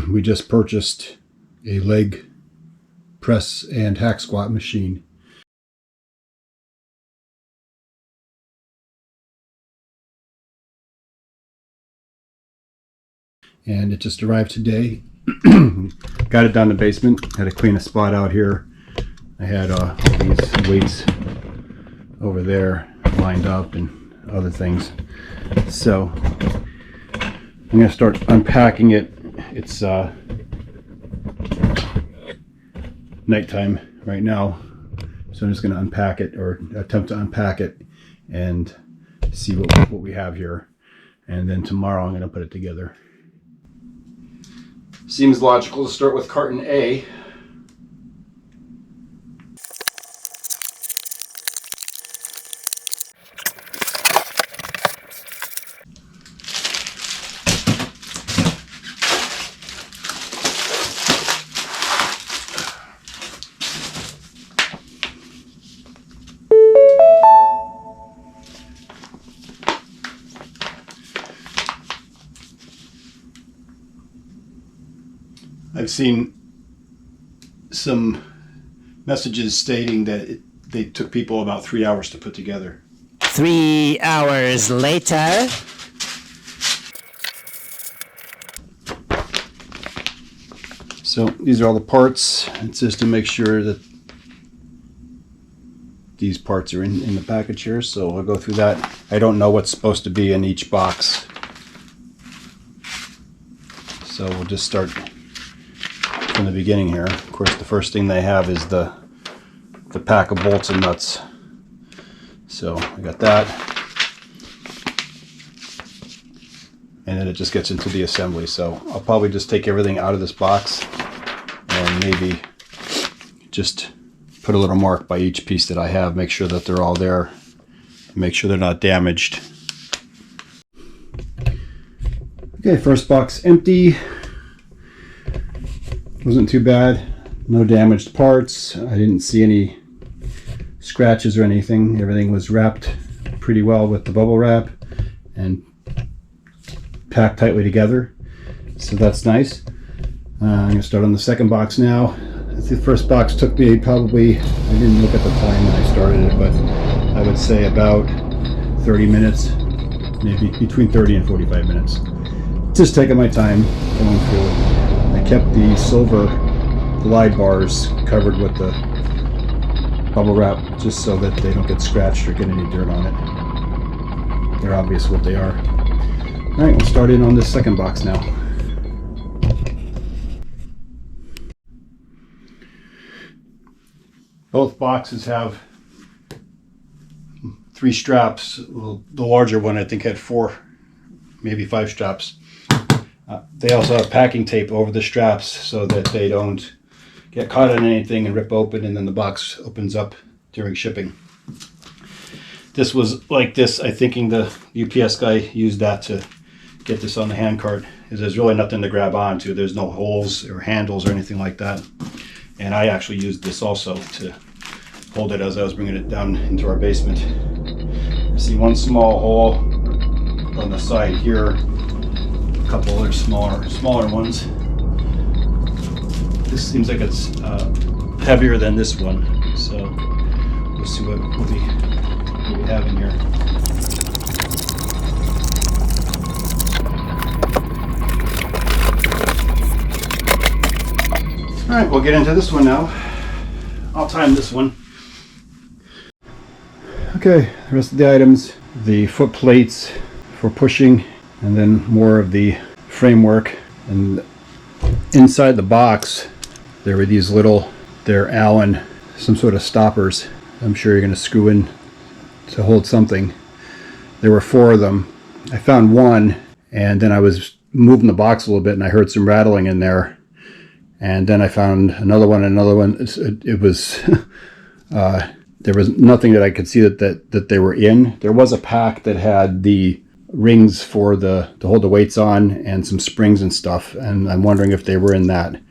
we just purchased a leg press and hack squat machine. And it just arrived today. Got it down the basement. Had to clean a spot out here. I had all these weights over there lined up and other things. So I'm going to start unpacking it. It's nighttime right now, so I'm just going to unpack it, or attempt to unpack it, and see what we have here. And then tomorrow I'm going to put it together. Seems logical to start with carton A. I've seen some messages stating that they took people about 3 hours to put together. 3 hours later. So these are all the parts. It's just to make sure that these parts are in the package here. So I'll go through that. I don't know what's supposed to be in each box. So we'll just start from the beginning here. Of course, the first thing they have is the pack of bolts and nuts. So I got that, and then it just gets into the assembly. So I'll probably just take everything out of this box and maybe just put a little mark by each piece that I have, make sure that they're all there, make sure they're not damaged. Okay, first box empty. Wasn't too bad. No damaged parts. I didn't see any scratches or anything. Everything was wrapped pretty well with the bubble wrap and packed tightly together. So that's nice. I'm going to start on the second box now. The first box took me probably, I didn't look at the time when I started it, but I would say about 30 minutes, maybe between 30 and 45 minutes. Just taking my time going through it. I kept the silver glide bars covered with the bubble wrap just so that they don't get scratched or get any dirt on it. They're obvious what they are. Alright, we'll start in on this second box now. Both boxes have 3 straps. Well, the larger one I think had 4, maybe 5 straps. They also have packing tape over the straps so that they don't get caught on anything and rip open, and then the box opens up during shipping. This was like this. I'm thinking the UPS guy used that to get this on the hand cart, because there's really nothing to grab onto. There's no holes or handles or anything like that. And I actually used this also to hold it as I was bringing it down into our basement. I see one small hole on the side here. A couple other smaller ones. This seems like it's heavier than this one, so we'll see what we have in here. All right, we'll get into this one now. I'll time this one. Okay, the rest of the items, the foot plates for pushing, and then more of the framework. And inside the box there were these little, they're Allen, some sort of stoppers. I'm sure you're going to screw in to hold something. There were 4 of them. I found one, and then I was moving the box a little bit and I heard some rattling in there, and then I found another one. It was there was nothing that I could see that they were in. There was a pack that had the rings for to hold the weights on and some springs and stuff, and I'm wondering if they were in that.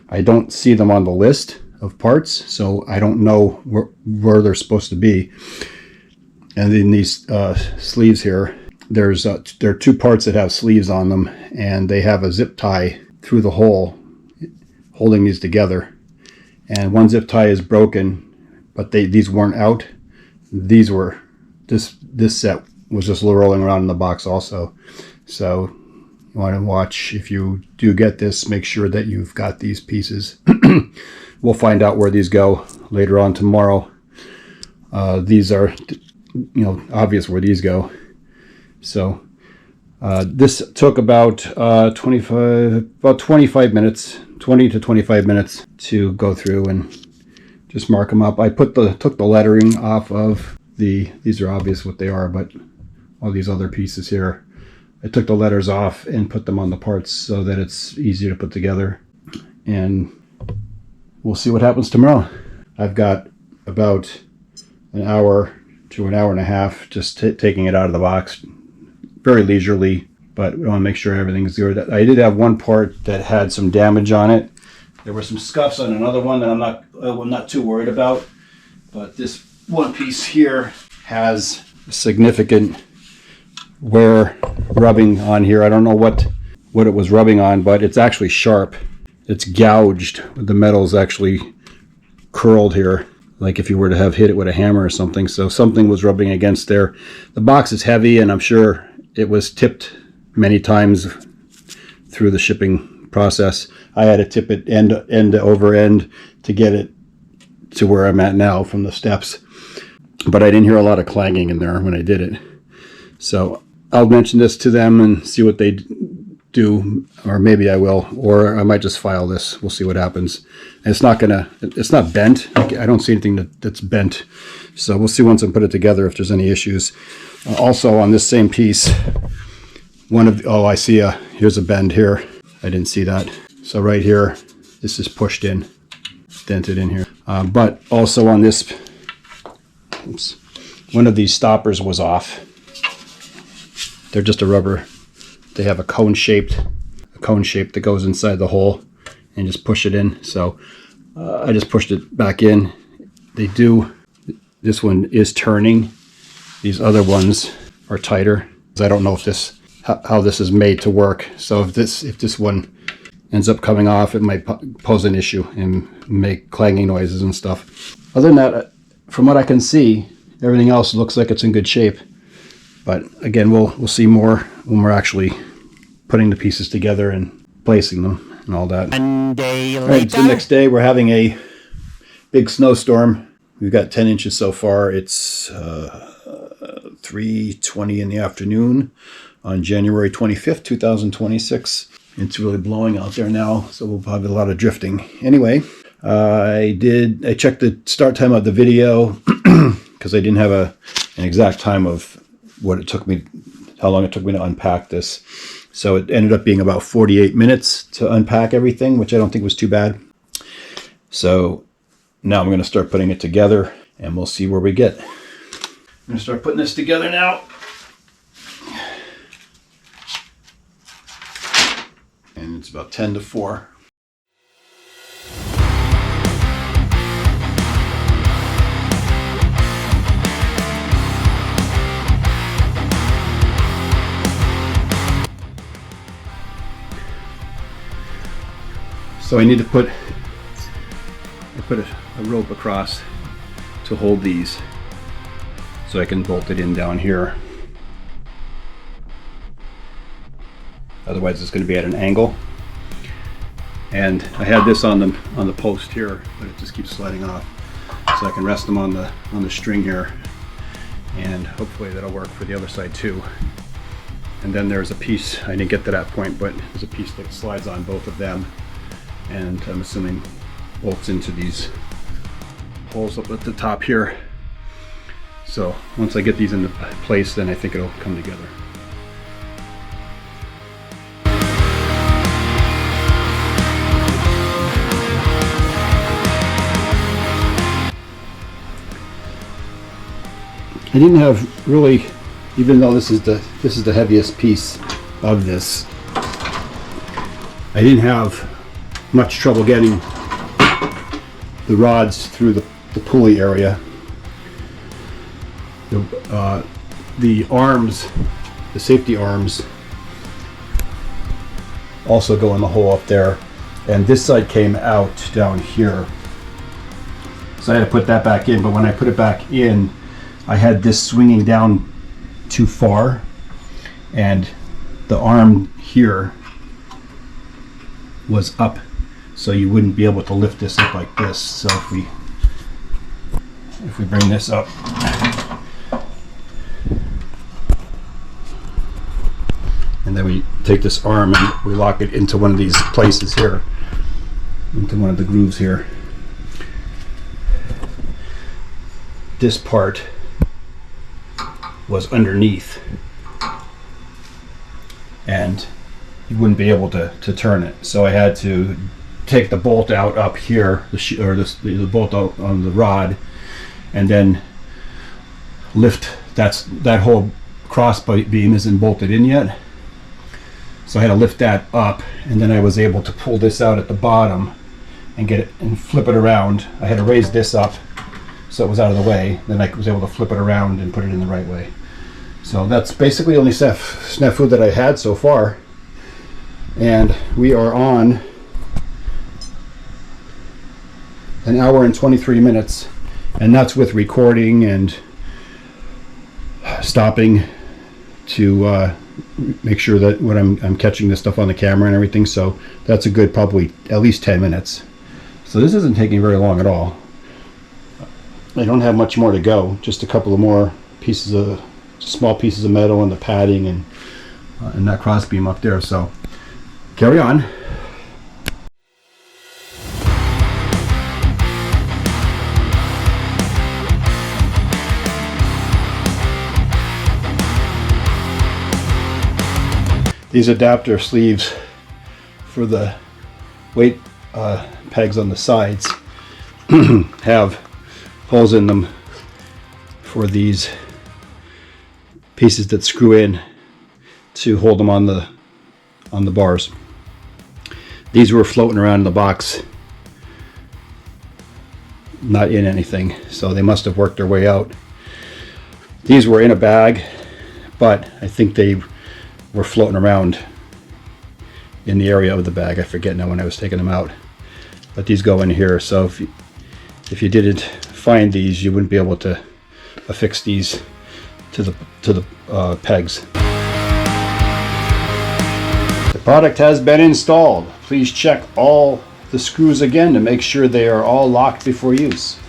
I don't see them on the list of parts, so I don't know where they're supposed to be. And in these sleeves here, there are 2 parts that have sleeves on them, and they have a zip tie through the hole holding these together, and one zip tie is broken, but these weren't out. These were, this set was just rolling around in the box also. So you want to watch, if you do get this, make sure that you've got these pieces. We'll find out where these go later on tomorrow. These are, obvious where these go. So this took about 25 minutes, 20 to 25 minutes to go through and just mark them up. I took the lettering off of these are obvious what they are, but all these other pieces here, I took the letters off and put them on the parts so that it's easier to put together. And we'll see what happens tomorrow. I've got about an hour to an hour and a half just taking it out of the box. Very leisurely, but we want to make sure everything's good. I did have one part that had some damage on it. There were some scuffs on another one that I'm not too worried about. But this one piece here has significant wear rubbing on here. I don't know what it was rubbing on, but it's actually sharp. It's gouged. The metal's actually curled here, like if you were to have hit it with a hammer or something. So something was rubbing against there. The box is heavy, and I'm sure it was tipped many times through the shipping process. I had to tip it end over end to get it to where I'm at now from the steps. But I didn't hear a lot of clanging in there when I did it. So I'll mention this to them and see what they do, or maybe I will, or I might just file this. We'll see what happens. And it's not bent. I don't see anything that's bent. So we'll see once I put it together if there's any issues. Also on this same piece, I see here's a bend here. I didn't see that. So right here, this is pushed in, dented in here. But also on this, one of these stoppers was off. They're just a rubber. They have a cone shape that goes inside the hole, and just push it in. So I just pushed it back in. This one is turning. These other ones are tighter. I don't know if how this is made to work. So if this one ends up coming off, it might pose an issue and make clanging noises and stuff. Other than that, from what I can see, everything else looks like it's in good shape. But again, we'll see more when we're actually putting the pieces together and placing them and all that. One day later. All right, so the next day we're having a big snowstorm. We've got 10 inches so far. It's 3:20 in the afternoon on January 25th, 2026. It's really blowing out there now, so we'll probably have a lot of drifting. Anyway, I checked the start time of the video because I didn't have an exact time of how long it took me to unpack this. So it ended up being about 48 minutes to unpack everything, which I don't think was too bad. So now I'm going to start putting it together, and we'll see where we get. I'm going to start putting this together now. And it's about 10 to 4. So I need to put a rope across to hold these so I can bolt it in down here. Otherwise it's going to be at an angle. And I had this on the post here, but it just keeps sliding off. So I can rest them on the string here, and hopefully that'll work for the other side too. And then there's a piece, I didn't get to that point, but there's a piece that slides on both of them, and I'm assuming bolts into these holes up at the top here. So once I get these into place, then I think it'll come together. I didn't have really, even though this is the heaviest piece of this, I didn't have much trouble getting the rods through the pulley area. The arms, the safety arms, also go in the hole up there. And this side came out down here. So I had to put that back in, but when I put it back in, I had this swinging down too far, and the arm here was up, so you wouldn't be able to lift this up like this. So if we bring this up, and then we take this arm and we lock it into one of these places here, into one of the grooves here. This part was underneath, and you wouldn't be able to turn it. So I had to take the bolt out up here, the bolt out on the rod, and then lift. That whole cross beam isn't bolted in yet. So I had to lift that up, and then I was able to pull this out at the bottom and get it and flip it around. I had to raise this up so it was out of the way. Then I was able to flip it around and put it in the right way. So that's basically the only snafu that I had so far. And we are on an hour and 23 minutes, and that's with recording and stopping to make sure that when I'm catching this stuff on the camera and everything. So that's a good probably at least 10 minutes. So this isn't taking very long at all. I don't have much more to go, just a couple of more small pieces of metal and the padding and that cross beam up there. So carry on. These adapter sleeves for the weight pegs on the sides have holes in them for these pieces that screw in to hold them on the bars. These were floating around in the box, not in anything, so they must have worked their way out. These were in a bag, but I think they were floating around in the area of the bag. I forget now when I was taking them out, but these go in here. So if you didn't find these, you wouldn't be able to affix these to the pegs. The product has been installed. Please check all the screws again to make sure they are all locked before use.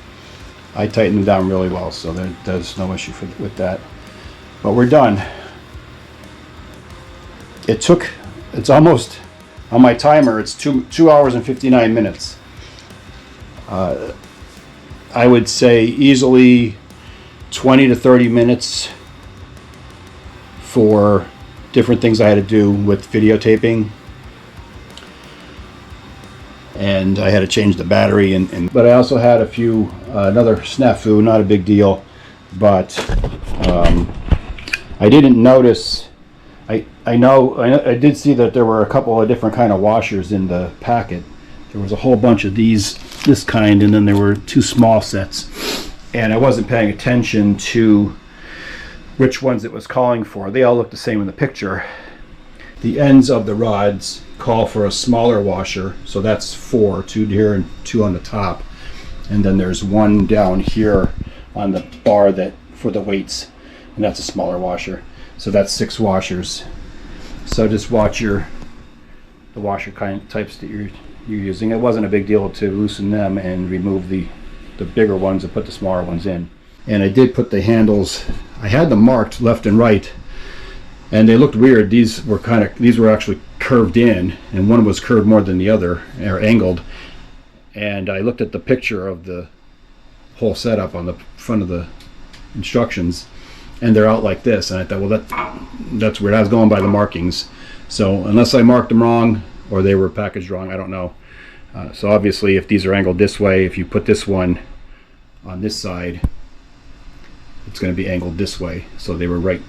I tightened them down really well, so there's no issue with that. But we're done. It's almost, on my timer, it's 2 hours and 59 minutes. I would say easily 20 to 30 minutes for different things I had to do with videotaping. And I had to change the battery, but I also had another snafu, not a big deal, but I didn't notice. I did see that there were a couple of different kind of washers in the packet. There was a whole bunch of this kind, and then there were 2 small sets, and I wasn't paying attention to which ones it was calling for. They all look the same in the picture. The ends of the rods call for a smaller washer, so that's 4, 2 here and 2 on the top, and then there's 1 down here on the bar for the weights, and that's a smaller washer. So that's 6 washers. So just watch the washer types that you're using. It wasn't a big deal to loosen them and remove the bigger ones and put the smaller ones in. And I did put the handles, I had them marked left and right, and they looked weird. These were actually curved in, and one was curved more than the other, or angled. And I looked at the picture of the whole setup on the front of the instructions, and they're out like this, and I thought, well, that's weird. I was going by the markings, so unless I marked them wrong or they were packaged wrong, I don't know. So obviously, if these are angled this way, if you put this one on this side, it's going to be angled this way. So they were right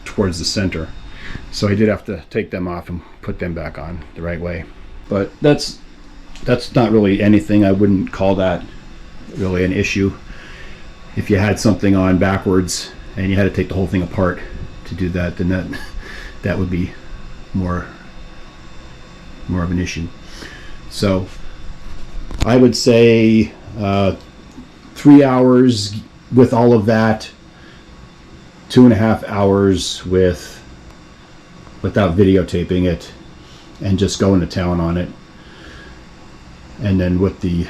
towards the center. So I did have to take them off and put them back on the right way. But that's not really anything. I wouldn't call that really an issue. If you had something on backwards and you had to take the whole thing apart to do that, then that would be more more of an issue. So I would say 3 hours with all of that, 2.5 hours without videotaping it, and just going to town on it. And then with the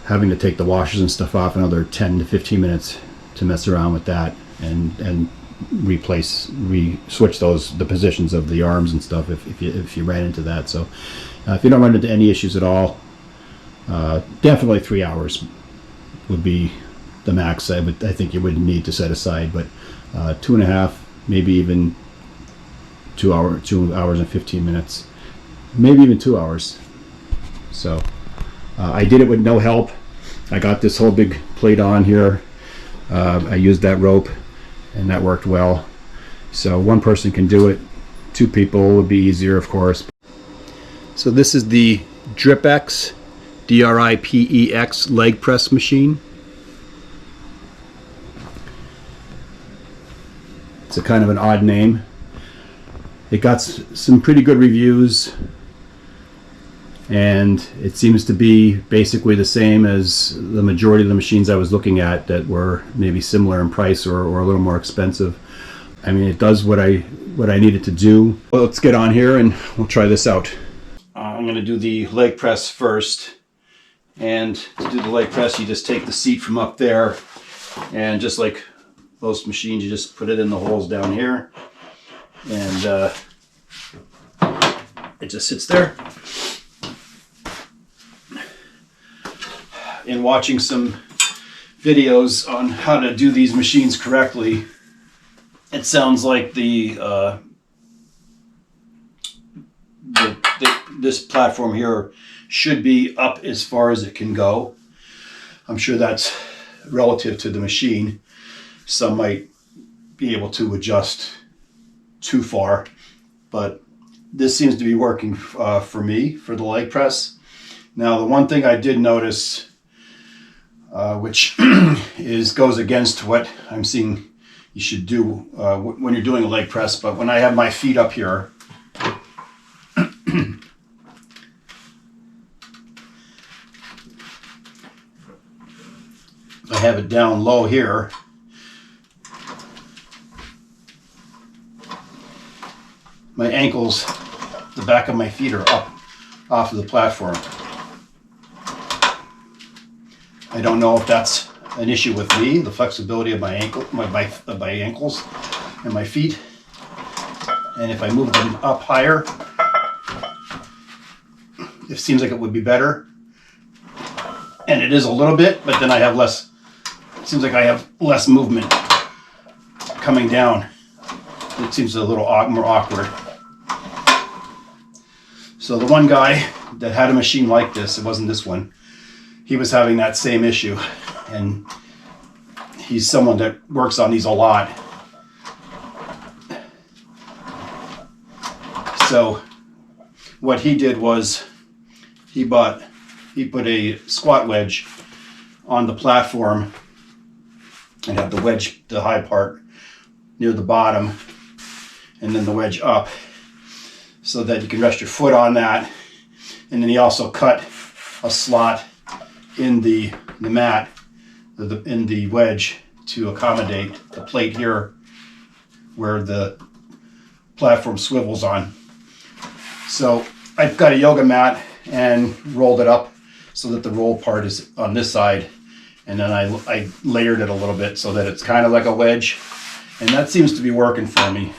having to take the washers and stuff off, another 10 to 15 minutes to mess around with that and switch the positions of the arms and stuff if you ran into that. So if you don't run into any issues at all, definitely 3 hours would be the max I think you would need to set aside. But 2.5, maybe even 2 hours and 15 minutes, maybe even 2 hours. So I did it with no help. I got this whole big plate on here. I used that rope, and that worked well. So one person can do it. 2 people would be easier, of course. So this is the Dripex, Dripex leg press machine. It's a kind of an odd name. It got some pretty good reviews, and it seems to be basically the same as the majority of the machines I was looking at that were maybe similar in price or a little more expensive. I mean, it does what I needed to do. Well, let's get on here and we'll try this out. I'm going to do the leg press first. And to do the leg press, you just take the seat from up there, and just like most machines, you just put it in the holes down here, and it just sits there. In watching some videos on how to do these machines correctly, it sounds like this platform here should be up as far as it can go. I'm sure that's relative to the machine. Some might be able to adjust too far, but this seems to be working for me for the leg press. Now, the one thing I did notice, which goes against what I'm seeing you should do when you're doing a leg press, but when I have my feet up here, I have it down low here. My ankles, the back of my feet are up off of the platform. I don't know if that's an issue with me, the flexibility of my ankles and my feet. And if I move them up higher, it seems like it would be better. And it is a little bit, but then I have less. It seems like I have less movement coming down. It seems a little more awkward. So the one guy that had a machine like this, it wasn't this one, he was having that same issue, and he's someone that works on these a lot. So what he did was he put a squat wedge on the platform and have the wedge, the high part, near the bottom, and then the wedge up, so that you can rest your foot on that. And then he also cut a slot in the mat, in the wedge, to accommodate the plate here where the platform swivels on. So I've got a yoga mat and rolled it up so that the roll part is on this side, and then I layered it a little bit so that it's kind of like a wedge, and that seems to be working for me.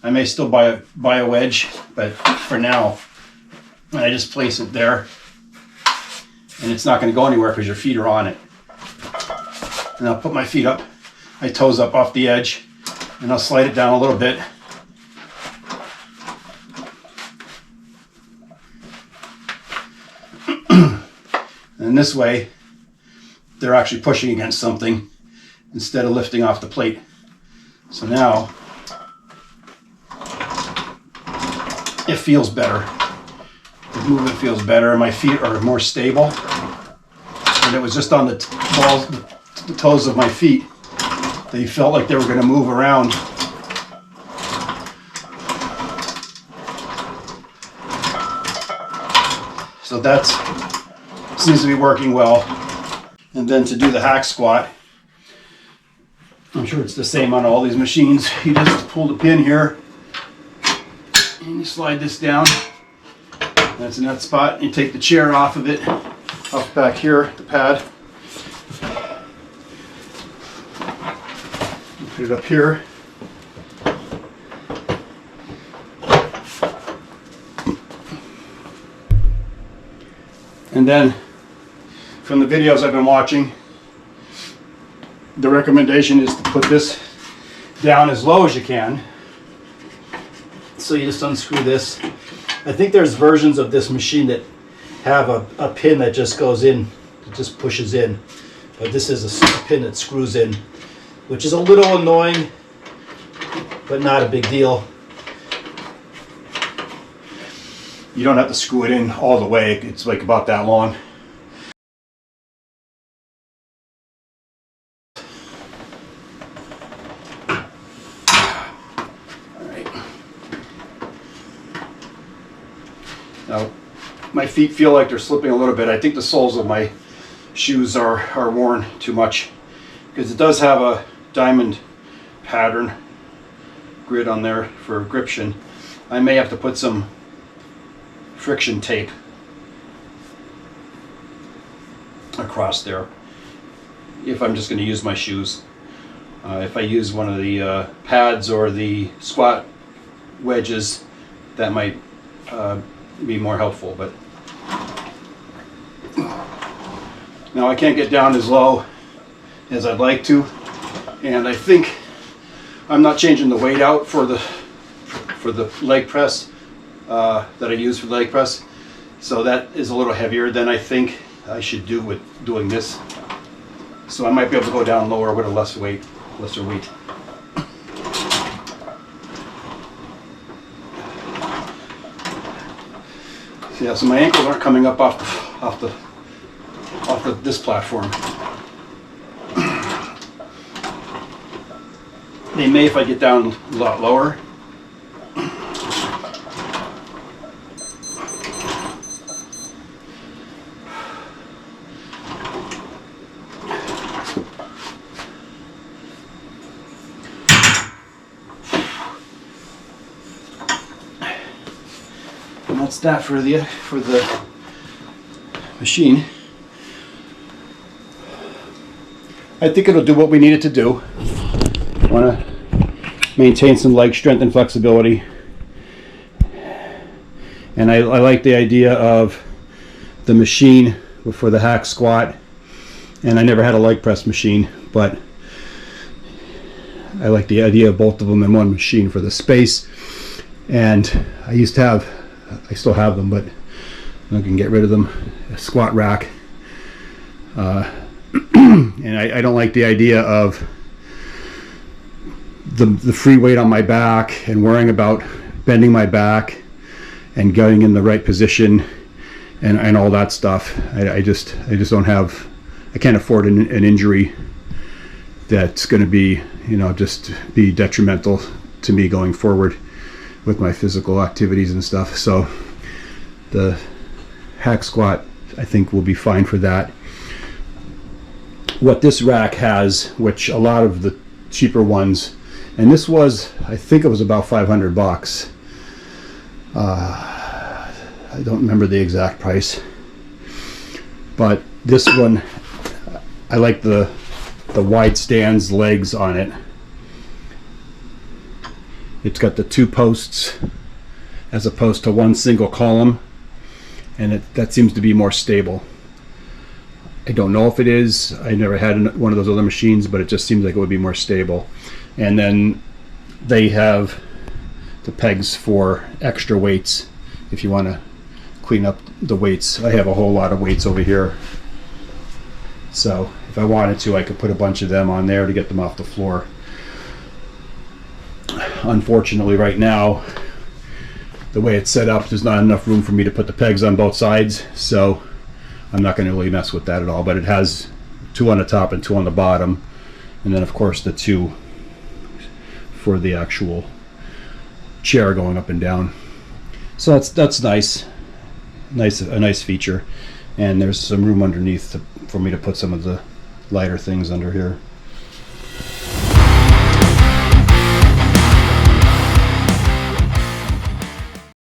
I may still buy a wedge, but for now, I just place it there, and it's not going to go anywhere because your feet are on it. And I'll put my feet up, my toes up off the edge, and I'll slide it down a little bit. And this way, they're actually pushing against something instead of lifting off the plate. So now, it feels better. The movement feels better, and my feet are more stable. And it was just on the toes of my feet. They felt like they were going to move around. So that seems to be working well. And then to do the hack squat, I'm sure it's the same on all these machines. You just pull the pin here and you slide this down. That's in that spot. You take the chair off of it, off back here, the pad. You put it up here. And then from the videos I've been watching, the recommendation is to put this down as low as you can. So you just unscrew this. I think there's versions of this machine that have a pin that just goes in, it just pushes in. But this is a pin that screws in, which is a little annoying, but not a big deal. You don't have to screw it in all the way. It's like about that long. Now, my feet feel like they're slipping a little bit. I think the soles of my shoes are worn too much, because it does have a diamond pattern grid on there for gription. I may have to put some friction tape across there if I'm just going to use my shoes. If I use one of the pads or the squat wedges, that might be more helpful. But now I can't get down as low as I'd like to, and I think I'm not changing the weight out for the leg press that I use for the leg press, so that is a little heavier than I think I should do with doing this. So I might be able to go down lower with a lesser weight. Yeah, so my ankles aren't coming up off this platform. They may if I get down a lot lower. That's that for the machine. I think it'll do what we need it to do. Want to maintain some leg strength and flexibility, and I like the idea of the machine for the hack squat. And I never had a leg press machine, but I like the idea of both of them in one machine for the space. And I still have them, but I can get rid of them. A squat rack. And I don't like the idea of the free weight on my back and worrying about bending my back and getting in the right position and all that stuff. I just don't have, I can't afford an injury that's going to be, just be detrimental to me going forward with my physical activities and stuff. So the hack squat, I think, will be fine for that. What this rack has, which a lot of the cheaper ones, and this was, I think it was about $500. I don't remember the exact price, but this one, I like the wide stands legs on it. It's got the two posts as opposed to one single column, and that seems to be more stable. I don't know if it is. I never had one of those other machines, but it just seems like it would be more stable. And then they have the pegs for extra weights if you want to clean up the weights. I have a whole lot of weights over here, so if I wanted to, I could put a bunch of them on there to get them off the floor. Unfortunately, right now, the way it's set up, there's not enough room for me to put the pegs on both sides, so I'm not going to really mess with that at all. But it has two on the top and two on the bottom, and then of course the two for the actual chair going up and down. So that's nice. a nice feature. And there's some room underneath for me to put some of the lighter things under here.